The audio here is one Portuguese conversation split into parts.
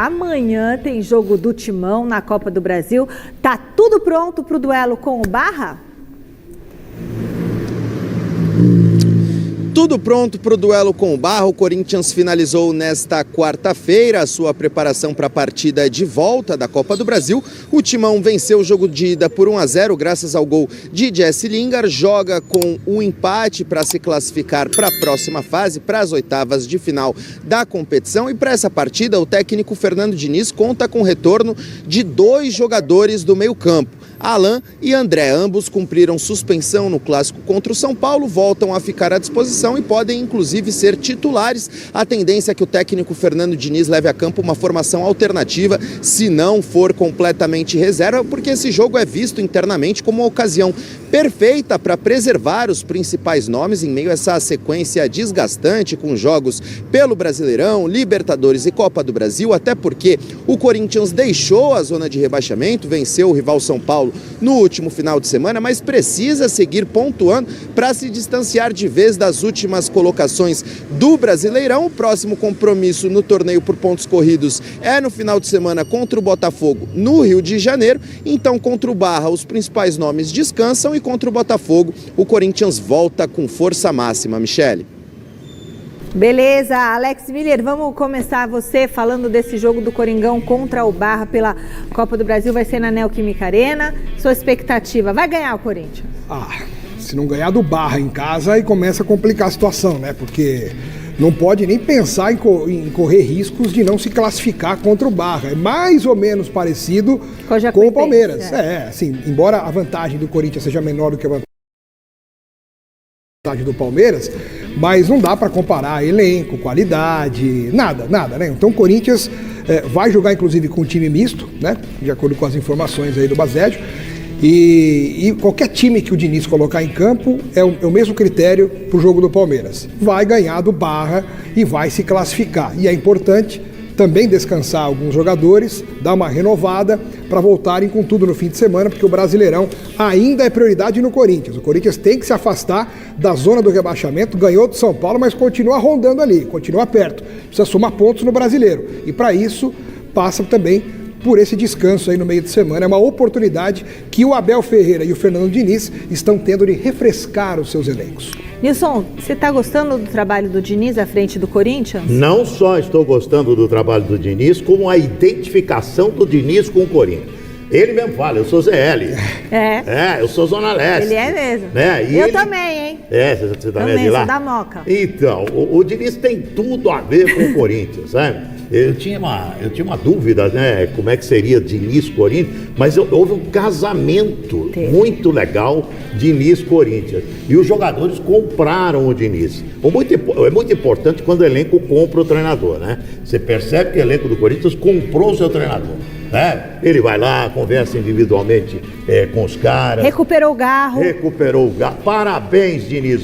amanhã tem jogo do Timão na Copa do Brasil. Tá tudo pronto para o duelo com o Barra? Tudo pronto para o duelo com o Barra. O Corinthians finalizou nesta quarta-feira a sua preparação para a partida de volta da Copa do Brasil. O Timão venceu o jogo de ida por 1-0 graças ao gol de Jesse Lingard. Joga com o empate para se classificar para a próxima fase, para as oitavas de final da competição. E para essa partida, o técnico Fernando Diniz conta com o retorno de 2 jogadores do meio-campo. Alan e André, ambos cumpriram suspensão no clássico contra o São Paulo, voltam a ficar à disposição e podem inclusive ser titulares. A tendência é que o técnico Fernando Diniz leve a campo uma formação alternativa, se não for completamente reserva, porque esse jogo é visto internamente como uma ocasião perfeita para preservar os principais nomes em meio a essa sequência desgastante com jogos pelo Brasileirão, Libertadores e Copa do Brasil, até porque o Corinthians deixou a zona de rebaixamento, venceu o rival São Paulo no último final de semana, mas precisa seguir pontuando para se distanciar de vez das últimas colocações do Brasileirão. O próximo compromisso no torneio por pontos corridos é no final de semana contra o Botafogo no Rio de Janeiro. Então, contra o Barra, os principais nomes descansam e contra o Botafogo, o Corinthians volta com força máxima. Michele. Beleza, Alex Miller, vamos começar você falando desse jogo do Coringão contra o Barra pela Copa do Brasil, vai ser na Neoquímica Arena. Sua expectativa, vai ganhar o Corinthians? Se não ganhar do Barra em casa, aí começa a complicar a situação, né? Porque não pode nem pensar em correr riscos de não se classificar contra o Barra. É mais ou menos parecido com o Palmeiras. Assim, embora a vantagem do Corinthians seja menor do que a vantagem do Palmeiras, mas não dá para comparar elenco, qualidade, nada, né? Então o Corinthians vai jogar inclusive com um time misto, né? De acordo com as informações aí do Basédio. E qualquer time que o Diniz colocar em campo é o mesmo critério para o jogo do Palmeiras. Vai ganhar do Barra e vai se classificar. E é importante também descansar alguns jogadores, dar uma renovada para voltarem com tudo no fim de semana, porque o Brasileirão ainda é prioridade no Corinthians. O Corinthians tem que se afastar da zona do rebaixamento, ganhou do São Paulo, mas continua rondando ali, continua perto. Precisa somar pontos no Brasileiro. E para isso passa também por esse descanso aí no meio de semana. É uma oportunidade que o Abel Ferreira e o Fernando Diniz estão tendo de refrescar os seus elencos. Nilson, você está gostando do trabalho do Diniz à frente do Corinthians? Não só estou gostando do trabalho do Diniz, como a identificação do Diniz com o Corinthians. Ele mesmo fala, eu sou ZL. Eu sou Zona Leste. Ele é mesmo. Eu também, hein? Você também é de lá? Sou da Moca. Então, o Diniz tem tudo a ver com o Corinthians, sabe? Eu tinha uma dúvida, né? Como é que seria Diniz-Corinthians, mas houve um casamento muito legal Diniz-Corinthians. E os jogadores compraram o Diniz. É muito importante quando o elenco compra o treinador, né? Você percebe que o elenco do Corinthians comprou o seu treinador. Ele vai lá, conversa individualmente com os caras. Recuperou o Garro. Parabéns, Diniz,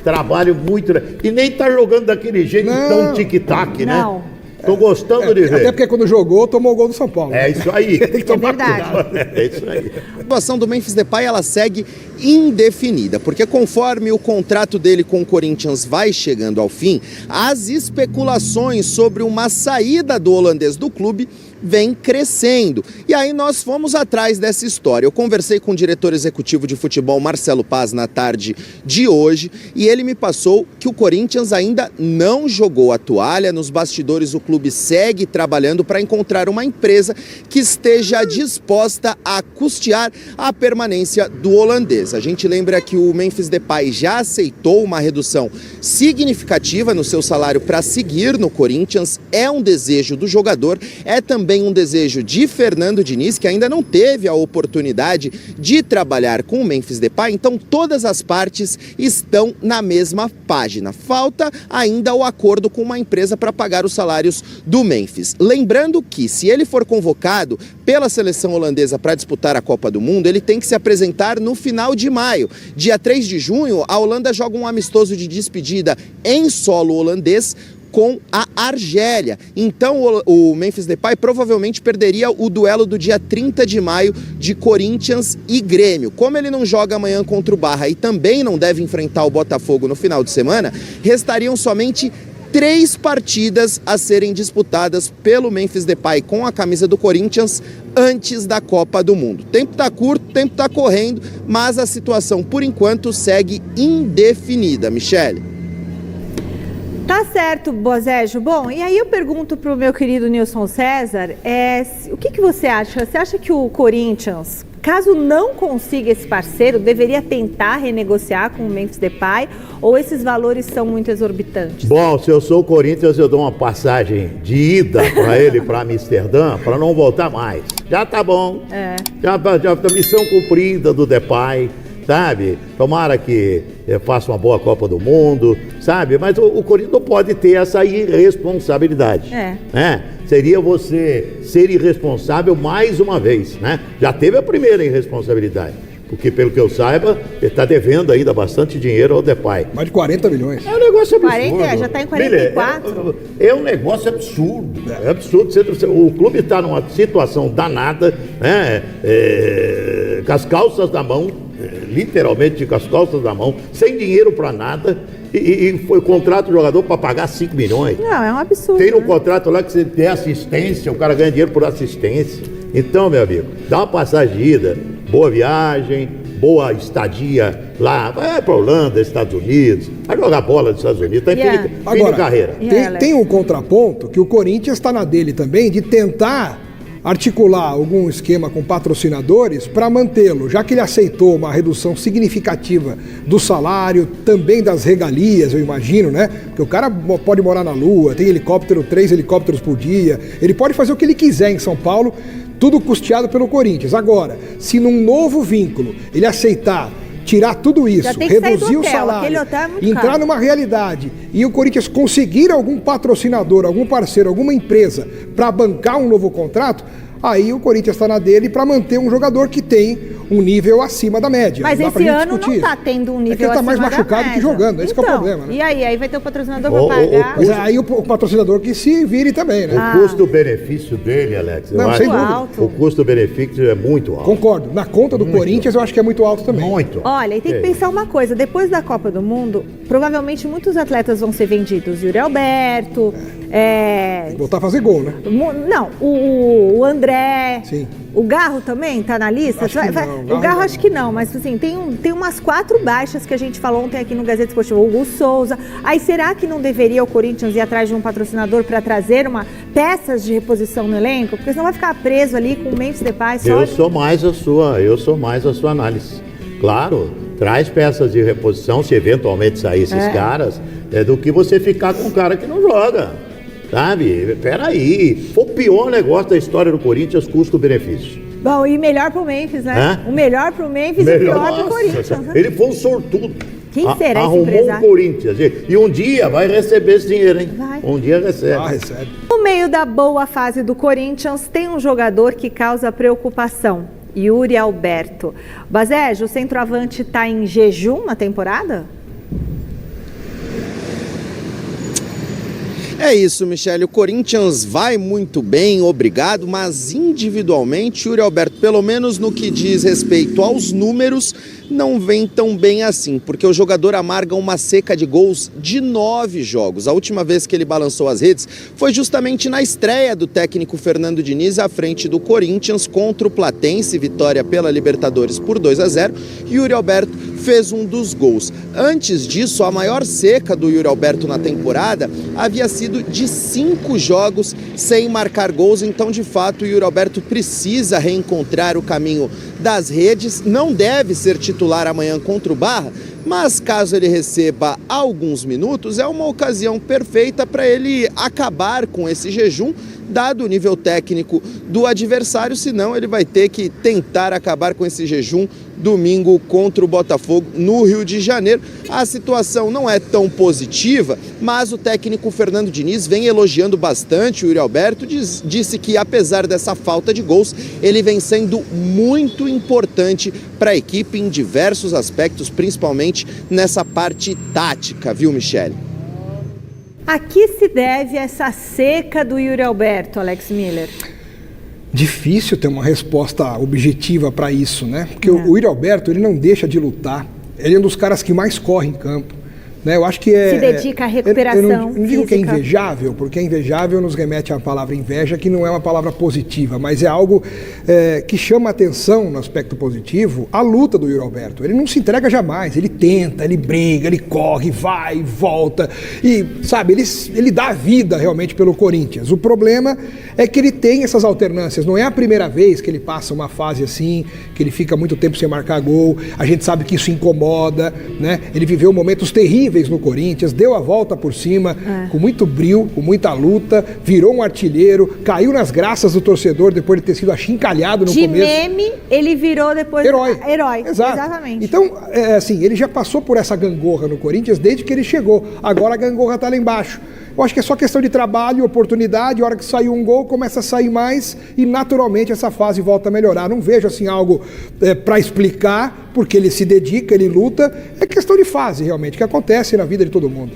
trabalho muito... E nem tá jogando daquele jeito tão tic-tac, né? Não. Tô gostando de ver. Até porque quando jogou, tomou o gol do São Paulo. É isso aí. Tem que tomar cuidado. É isso aí. A situação do Memphis Depay, ela segue indefinida, porque conforme o contrato dele com o Corinthians vai chegando ao fim, as especulações sobre uma saída do holandês do clube vem crescendo. E aí nós fomos atrás dessa história. Eu conversei com o diretor executivo de futebol, Marcelo Paz, na tarde de hoje, e ele me passou que o Corinthians ainda não jogou a toalha. Nos bastidores, o clube segue trabalhando para encontrar uma empresa que esteja disposta a custear a permanência do holandês. A gente lembra que o Memphis Depay já aceitou uma redução significativa no seu salário para seguir no Corinthians. É um desejo do jogador, é também um desejo de Fernando Diniz, que ainda não teve a oportunidade de trabalhar com o Memphis Depay. Então todas as partes estão na mesma página. Falta ainda o acordo com uma empresa para pagar os salários do Memphis. Lembrando que, se ele for convocado pela seleção holandesa para disputar a Copa do Mundo, ele tem que se apresentar no final de maio. Dia 3 de junho, a Holanda joga um amistoso de despedida em solo holandês com a Argélia. Então o Memphis Depay provavelmente perderia o duelo do dia 30 de maio de Corinthians e Grêmio. Como ele não joga amanhã contra o Barra e também não deve enfrentar o Botafogo no final de semana, restariam somente 3 partidas a serem disputadas pelo Memphis Depay com a camisa do Corinthians antes da Copa do Mundo. O tempo está curto, o tempo está correndo, mas a situação, por enquanto, segue indefinida. Michele. Tá certo, Bozejo. Bom, e aí eu pergunto para o meu querido Nilson César, o que você acha? Você acha que o Corinthians, caso não consiga esse parceiro, deveria tentar renegociar com o Memphis Depay, ou esses valores são muito exorbitantes? Bom, se eu sou o Corinthians, eu dou uma passagem de ida para ele, para Amsterdã, para não voltar mais. Já tá bom. Já tá missão cumprida do Depay, sabe? Tomara que faça uma boa Copa do Mundo, sabe? Mas o Corinthians não pode ter essa irresponsabilidade. Seria você ser irresponsável mais uma vez, né? Já teve a primeira irresponsabilidade. Porque, pelo que eu saiba, ele está devendo ainda bastante dinheiro ao Depay. Mais de 40 milhões. É um negócio absurdo. 40, já está em 44. É um negócio absurdo. É absurdo. O clube está numa situação danada, né? Com as calças na mão, literalmente com as calças na mão, sem dinheiro para nada. E foi contrato do jogador para pagar 5 milhões. Não, é um absurdo. Tem um contrato lá que você tem assistência, o cara ganha dinheiro por assistência. Então, meu amigo, dá uma passagem de ida, boa viagem, boa estadia lá, vai para a Holanda, Estados Unidos, vai jogar bola nos Estados Unidos, tá fim de carreira. Tem um contraponto que o Corinthians está na dele também, de tentar articular algum esquema com patrocinadores para mantê-lo, já que ele aceitou uma redução significativa do salário, também das regalias, eu imagino, né? Porque o cara pode morar na Lua, tem 3 helicópteros por dia, ele pode fazer o que ele quiser em São Paulo, tudo custeado pelo Corinthians. Agora, se num novo vínculo ele aceitar tirar tudo isso, reduzir o salário, entrar numa realidade e o Corinthians conseguir algum patrocinador, algum parceiro, alguma empresa para bancar um novo contrato, aí o Corinthians está na dele para manter um jogador que tem um nível acima da média. Mas esse ano não está tendo um nível acima da média. Ele está mais machucado que jogando, esse é o problema. Né? E aí vai ter o patrocinador para pagar. Mas aí o patrocinador que se vire também, né? O custo-benefício dele, Alex, sem dúvida. O custo-benefício é muito alto. Concordo. Na conta do Corinthians eu acho que é muito alto também. Muito alto. Olha, e tem que pensar uma coisa, depois da Copa do Mundo, provavelmente muitos atletas vão ser vendidos. Yuri Alberto, voltar a fazer gol, né? Não, o André. Sim. O Garro também tá na lista? O Garro acho que não, mas assim, tem umas 4 baixas que a gente falou ontem aqui no Gazeta Esportiva. O Hugo Souza. Aí será que não deveria o Corinthians ir atrás de um patrocinador para trazer peças de reposição no elenco? Porque senão vai ficar preso ali com o Memphis Depay só. Eu sou mais a sua análise. Claro, traz peças de reposição, se eventualmente sair esses caras, do que você ficar com um cara que não joga. Sabe? Peraí. Foi o pior negócio da história do Corinthians, custo-benefício. Bom, e melhor pro Memphis, né? O melhor pro Memphis e o pior pro Corinthians. Né? Ele foi um sortudo. Quem será esse empresário? Arrumou o Corinthians. E um dia vai receber esse dinheiro, hein? Vai. Um dia recebe. Recebe. No meio da boa fase do Corinthians, tem um jogador que causa preocupação. Yuri Alberto. Bazejo, o centroavante está em jejum na temporada? É isso, Michele. O Corinthians vai muito bem, obrigado, mas individualmente, Yuri Alberto, pelo menos no que diz respeito aos números, não vem tão bem assim, porque o jogador amarga uma seca de gols de 9 jogos. A última vez que ele balançou as redes foi justamente na estreia do técnico Fernando Diniz à frente do Corinthians contra o Platense, vitória pela Libertadores por 2-0. Yuri Alberto fez um dos gols. Antes disso, a maior seca do Yuri Alberto na temporada havia sido de 5 jogos sem marcar gols, então de fato o Yuri Alberto precisa reencontrar o caminho das redes, não deve ser titular amanhã contra o Barra, mas caso ele receba alguns minutos, é uma ocasião perfeita para ele acabar com esse jejum, dado o nível técnico do adversário, senão ele vai ter que tentar acabar com esse jejum domingo contra o Botafogo no Rio de Janeiro. A situação não é tão positiva, mas o técnico Fernando Diniz vem elogiando bastante o Yuri Alberto, disse que apesar dessa falta de gols, ele vem sendo muito importante para a equipe em diversos aspectos, principalmente nessa parte tática, viu, Michele? A que se deve essa seca do Yuri Alberto, Alex Miller? Difícil ter uma resposta objetiva para isso, né? Porque o Yuri Alberto, ele não deixa de lutar. Ele é um dos caras que mais corre em campo. né? Eu acho que se dedica à recuperação eu não digo que é física. invejável, porque invejável nos remete à palavra inveja, que não é uma palavra positiva, mas é algo que chama atenção no aspecto positivo, a luta do Yuri Alberto. Ele não se entrega jamais, ele tenta, ele briga, ele corre, vai, volta, e sabe, ele dá a vida realmente pelo Corinthians. O problema é que ele tem essas alternâncias, não é a primeira vez que ele passa uma fase assim, que ele fica muito tempo sem marcar gol, a gente sabe que isso incomoda, né? Ele viveu momentos terríveis no Corinthians, deu a volta por cima, com muito brio, com muita luta, virou um artilheiro, caiu nas graças do torcedor depois de ter sido achincalhado no começo. De meme, ele virou depois herói. Exato. Exatamente. Então, assim, ele já passou por essa gangorra no Corinthians desde que ele chegou. Agora a gangorra está lá embaixo. Eu acho que é só questão de trabalho, oportunidade, a hora que saiu um gol, começa a sair mais e naturalmente essa fase volta a melhorar. Não vejo assim algo para explicar, porque ele se dedica, ele luta. É questão de fase realmente, que acontece na vida de todo mundo.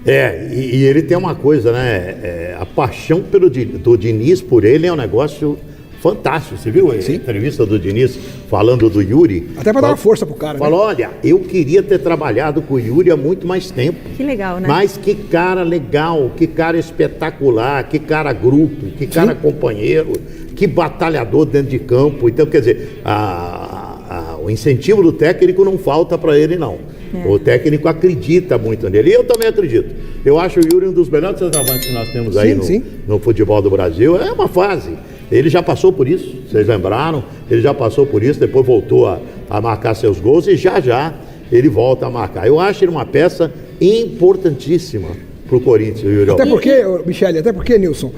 E ele tem uma coisa, né? A paixão do Diniz por ele é um negócio fantástico. Você viu a entrevista do Diniz falando do Yuri? Até para dar uma força pro cara. Falou, olha, eu queria ter trabalhado com o Yuri há muito mais tempo. Que legal, né? Mas que cara legal, que cara espetacular, que cara grupo, que cara companheiro, que batalhador dentro de campo. Então, quer dizer, o incentivo do técnico não falta para ele, não. O técnico acredita muito nele. E eu também acredito. Eu acho o Yuri um dos melhores centroavantes que nós temos aí no futebol do Brasil. É uma fase. Ele já passou por isso, vocês lembraram? Ele já passou por isso, depois voltou a marcar seus gols e já ele volta a marcar. Eu acho ele uma peça importantíssima para o Corinthians, o Yuri Alberto. Até porque, Nilson,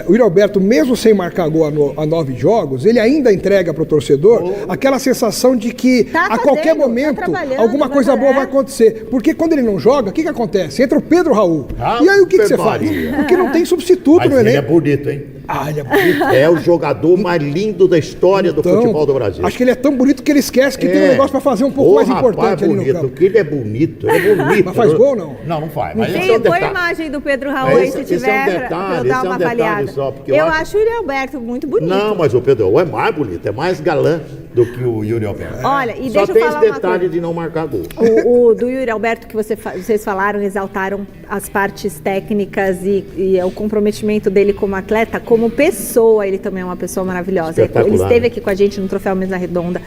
o Yuri Alberto, mesmo sem marcar gol a 9 jogos, ele ainda entrega para o torcedor aquela sensação de que a qualquer momento alguma coisa boa vai acontecer. Porque quando ele não joga, o que acontece? Entra o Pedro Raul. E aí o que você faz? Porque não tem substituto no elenco. Ele é bonito, hein? Ele é bonito. É o jogador mais lindo da história do futebol do Brasil. Acho que ele é tão bonito que ele esquece que tem um negócio para fazer um pouco mais importante ali no campo. Porque ele é bonito, Mas faz gol ou não? Não faz. Mas põe a imagem do Pedro Raul aí, se tiver, para eu dar uma avaliada. Eu acho o Yuri Alberto muito bonito. Não, mas o Pedro Raul é mais bonito, é mais galã do que o Yuri Alberto. Olha, e só deixa eu tem falar esse detalhe de não marcar gol. O do Yuri Alberto que vocês falaram, exaltaram as partes técnicas e o comprometimento dele como atleta, como pessoa, ele também é uma pessoa maravilhosa. Ele esteve aqui com a gente no Troféu Mesa Redonda.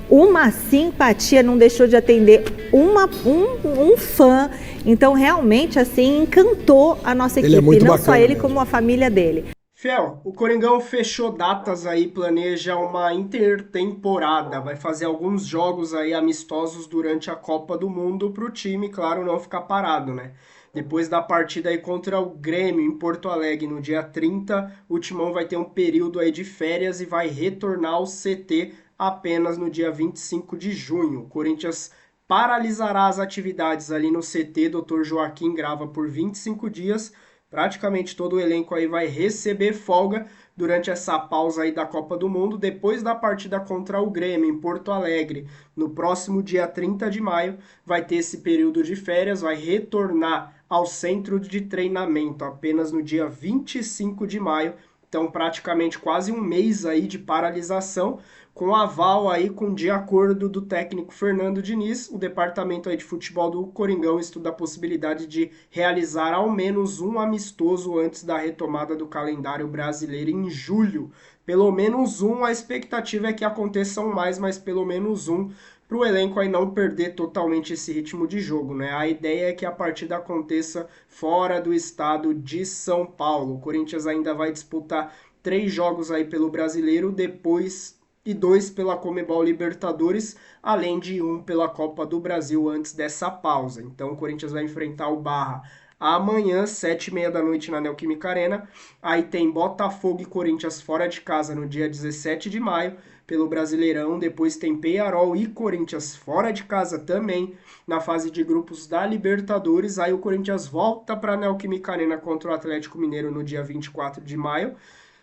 Uma simpatia, não deixou de atender um fã. Então, realmente, assim, encantou a nossa equipe. Não só ele, como a família dele. Fiel, o Coringão fechou datas aí, planeja uma intertemporada, vai fazer alguns jogos aí amistosos durante a Copa do Mundo para o time, claro, não ficar parado, né? Depois da partida aí contra o Grêmio em Porto Alegre no dia 30, o Timão vai ter um período aí de férias e vai retornar ao CT apenas no dia 25 de junho. O Corinthians paralisará as atividades ali no CT, Dr. Joaquim grava por 25 dias, praticamente todo o elenco aí vai receber folga durante essa pausa aí da Copa do Mundo, depois da partida contra o Grêmio em Porto Alegre, no próximo dia 30 de maio, vai ter esse período de férias, vai retornar ao centro de treinamento apenas no dia 25 de maio, então praticamente quase um mês aí de paralisação, com aval aí, de acordo do técnico Fernando Diniz, o departamento aí de futebol do Coringão estuda a possibilidade de realizar ao menos um amistoso antes da retomada do calendário brasileiro em julho. Pelo menos um, a expectativa é que aconteçam mais, mas pelo menos um, para o elenco aí não perder totalmente esse ritmo de jogo, né? A ideia é que a partida aconteça fora do estado de São Paulo. O Corinthians ainda vai disputar 3 jogos aí pelo Brasileiro, depois e 2 pela Conmebol Libertadores, além de 1 pela Copa do Brasil antes dessa pausa. Então o Corinthians vai enfrentar o Barra amanhã, 7h30 da noite na Neoquímica Arena. Aí tem Botafogo e Corinthians fora de casa no dia 17 de maio pelo Brasileirão. Depois tem Peñarol e Corinthians fora de casa também na fase de grupos da Libertadores. Aí o Corinthians volta para a Neoquímica Arena contra o Atlético Mineiro no dia 24 de maio.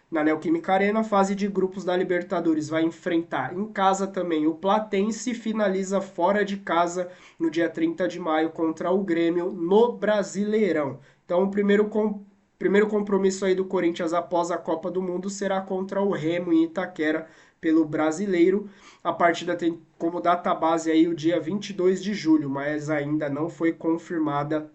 Na Neoquímica Arena, fase de grupos da Libertadores, vai enfrentar em casa também o Platense e finaliza fora de casa no dia 30 de maio contra o Grêmio no Brasileirão. Então, o primeiro primeiro compromisso aí do Corinthians após a Copa do Mundo será contra o Remo em Itaquera pelo Brasileiro. A partida tem como data base aí o dia 22 de julho, mas ainda não foi confirmada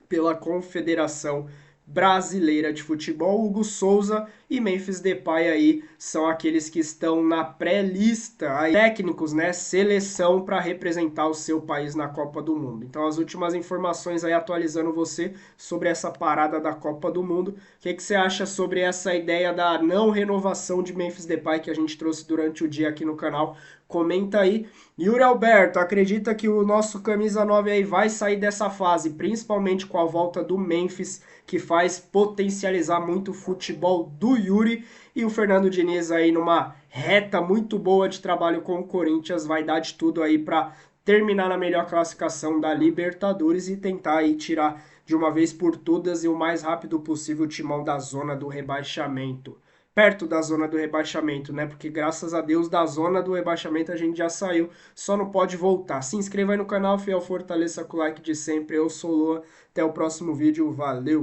pela Confederação Brasileira de Futebol. Hugo Souza e Memphis Depay aí são aqueles que estão na pré-lista, aí, técnicos, né, seleção para representar o seu país na Copa do Mundo. Então as últimas informações aí atualizando você sobre essa parada da Copa do Mundo. O que você acha sobre essa ideia da não renovação de Memphis Depay que a gente trouxe durante o dia aqui no canal? Comenta aí. Yuri Alberto, acredita que o nosso camisa 9 aí vai sair dessa fase, principalmente com a volta do Memphis, que faz potencializar muito o futebol do Yuri, e o Fernando Diniz aí numa reta muito boa de trabalho com o Corinthians, vai dar de tudo aí para terminar na melhor classificação da Libertadores e tentar aí tirar de uma vez por todas e o mais rápido possível o Timão da zona do rebaixamento. Perto da zona do rebaixamento, né? Porque graças a Deus da zona do rebaixamento a gente já saiu, só não pode voltar. Se inscreva aí no canal, fiel, fortaleça com o like de sempre. Eu sou o Lua, até o próximo vídeo, valeu!